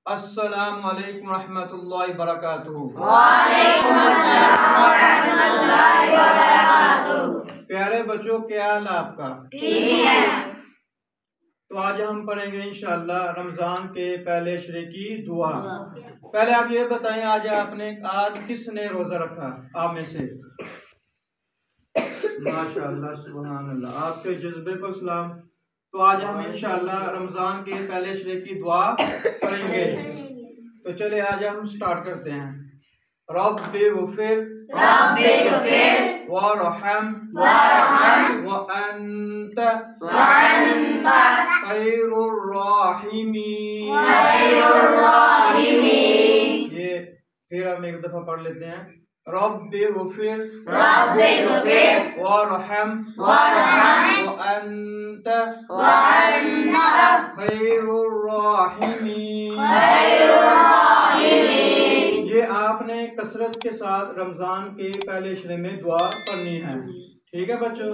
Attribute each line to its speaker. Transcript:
Speaker 1: अस्सलामु अलैकुम रहमतुल्लाहि व बरकातुहू।
Speaker 2: वालेकुम अस्सलाम व रहमतुल्लाहि व बरकातुहू।
Speaker 1: प्यारे बच्चों, क्या हाल है आपका?
Speaker 2: ठीक है।
Speaker 1: तो आज हम पढ़ेंगे इंशाअल्लाह रमजान के पहले अशरे की दुआ। पहले आप ये बताएं, आज किसने रोजा रखा आप में से? माशाअल्लाह, सुभान अल्लाह, आपके जज्बे को सलाम। तो आज हम इंशाअल्लाह रमजान के पहले अशरे की दुआ पढ़ेंगे। तो चले आज हम स्टार्ट करते हैं। रब्बि ग़फ़िर वरहम व अंत खैरुर राहिमीन। ये फिर हम एक दफा पढ़ लेते हैं। रब्बि ग़फ़िर वरहम व अंत खैरुर राहिमीन। ये आपने कसरत के साथ रमजान के पहले अशरे में दुआ पढ़नी है। ठीक है बच्चों?